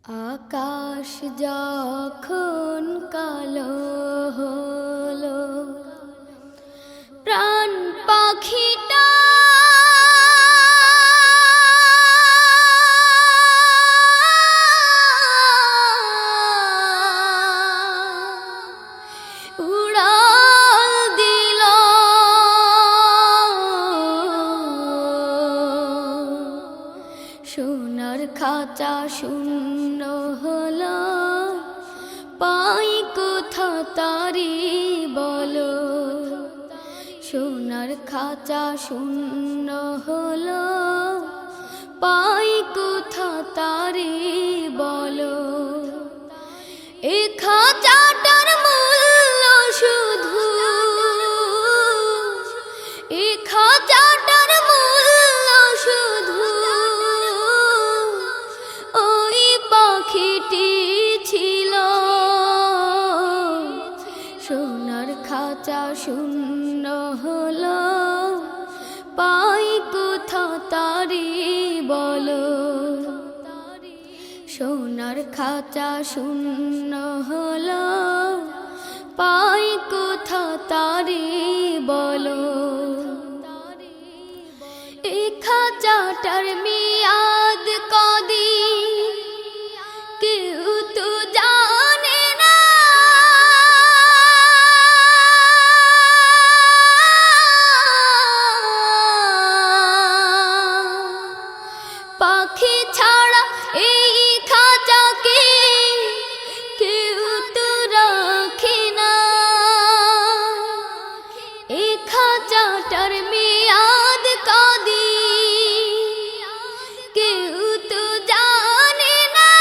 আকাশ যখন কালো হলো, প্রাণ পাখিটা উড়াল দিল। সোনার খাঁচা শূন্য হলো, পাই কোথা তারি বলো। সোনার খাঁচা শূন্য হলো, পাই কোথা তারি বলো। এ খাঁচাটার মূল্য শুধু, এ খাঁচাটার মূল্য শুধু ওই পাখিটি ছিল। সোনার খাঁচা শূন্য হলো, পাই কোথা তারি বলো। সোনার খাঁচা শূন্য হলো, পাই কোথা তারি বলো। এই খাঁচাটার মেয়াদ কদিন কেউ তো জানে না। পাখি ছাড়া এই খাঁচাকে কেউ তো রাখে না। এই খাঁচাটার মেয়াদ কদিন কেউ তো জানে না।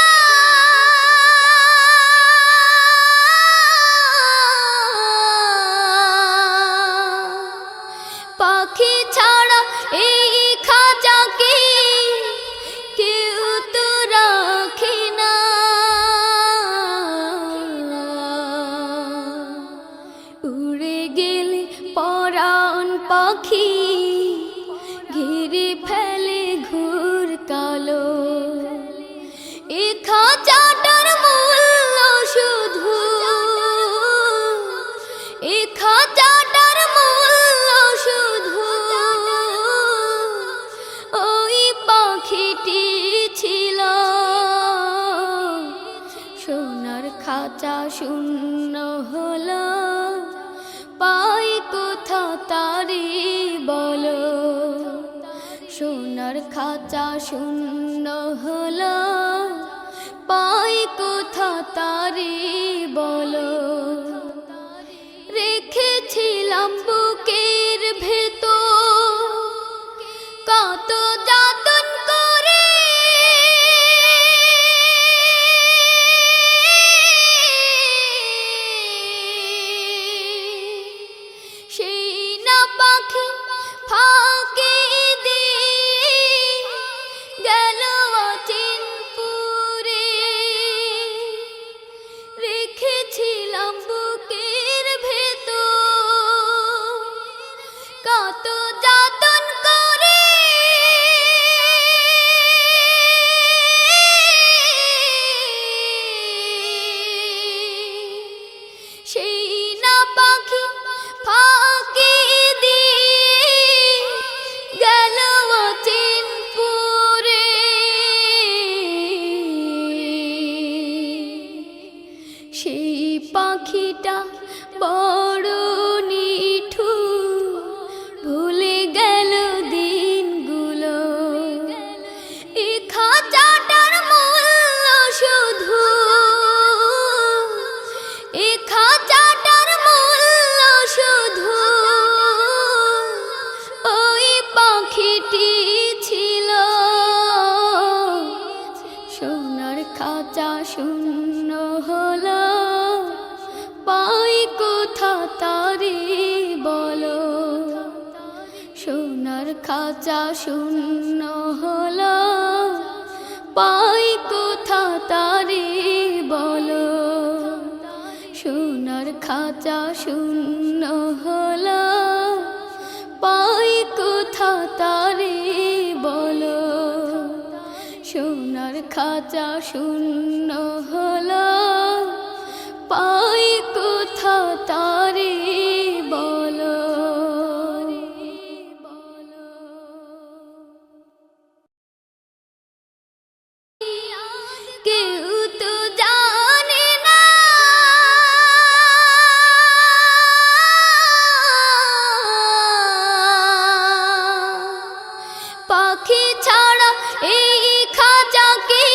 পাখি ছাড়া এই খাঁচাকে কেউ তো রাখে না। উড়ে গেলে পরাণ পাখি ঘিরে ফেলে ঘুর কালো। এ খাঁচাটার মূল্য শুধু, এ খাঁচাটার মূল্য শুধু ওই পাখিটি ছিল। সোনার খাঁচা শূন্য হলো, পাই কোথা তারি বলো। সোনার খাঁচা শূন্য হলো, পাই কোথা তারি বলো। রেখেছিলাম বুকের ভেতর কত যতন করে। সেই না পাখি ফাঁকি দিয়ে গেল অচিনপুরে। রেখেছিলাম বুকের ভেতর কত যতন করে। সেই না পাখি ফাঁকি দিয়ে গেল অচিনপুরে। সেই পাখিটা বড় নিঠুর, ভুলে গেল দিনগুলো। এ খাঁচাটার মূল্য শুধু, এ খাঁচাটার মূল্য শুধু ওই পাখিটি ছিল। সোনার খাঁচা শূন্য হলো, পাই কোথা তারি বলো। সোনার খাঁচা শূন্য হলো, পাই কোথা তারি বলো। সোনার খাঁচা শূন্য হলো, পাই কোথা তারি বলো। সোনার সোনার খাঁচা শূন্য হলো, পাই কোথা তারে বলো। কেউ তো জানে না পাখি ছাড়া এই খাঁচাকে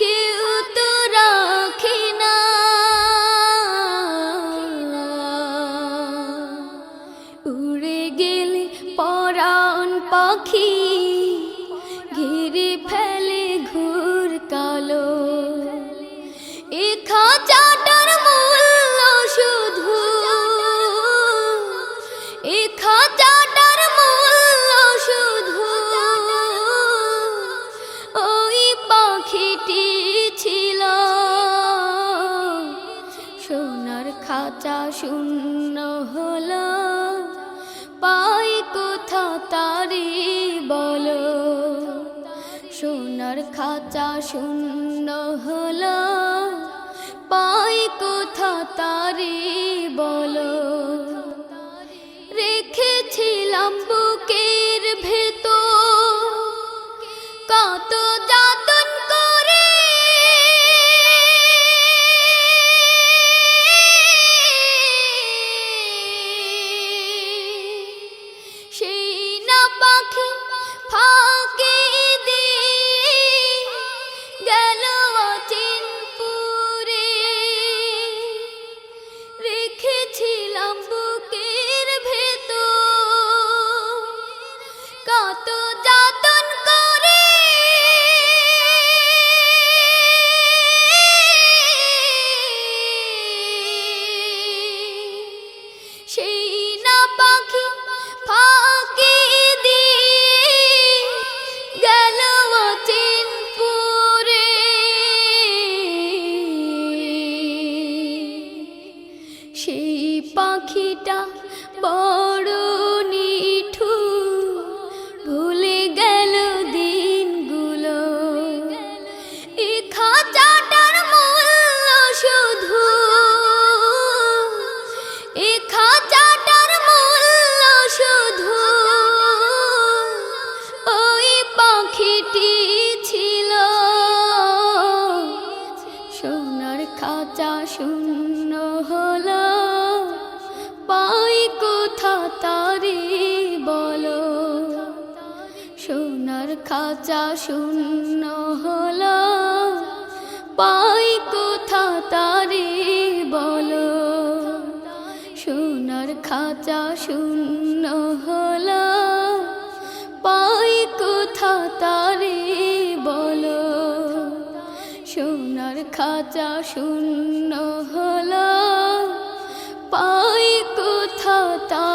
কেউ তো রাখে না। উড়ে গেলে পরাণ পাখি ঘিরে ফেলে ঘুর কালো। এ খাঁচাটার মূল্য শুধু, এ খাঁচাটার মূল্য শুধু ওই পাখিটি ছিল। সোনার খাঁচা শূন্য হলো, পাই কোথা তারে বলো। সোনার খাঁচা শূন্য হলো, পাই কোথা তারে বলো। রেখেছিলাম বুকের ভেতর কত যতন করে, সেই না পাখি ফাঁকি দিয়ে গেল অচিনপুরে। রেখেছিলাম বুকের ভেতর কত যতন করে, সেই না পাখি ফাঁকি দিয়ে গেল অচিনপুরে। সেই পাখিটা বড় নিঠুর, ভুলে গেল দিনগুলো। এ খাঁচাটার মূল্য শুধু, এ খাঁচাটার মূল্য শুধু ওই পাখিটি ছিল। সোনার খাঁচা শূন্য হলো, পাই কোথা তারে বলো। সোনার খাঁচা শূন্য হলো, পাই কোথা তারে বলো। সোনার খাঁচা শূন্য হলো, পাই কোথা তারে বলো। সোনার খাঁচা শূন্য হলো, পাই কোথা তা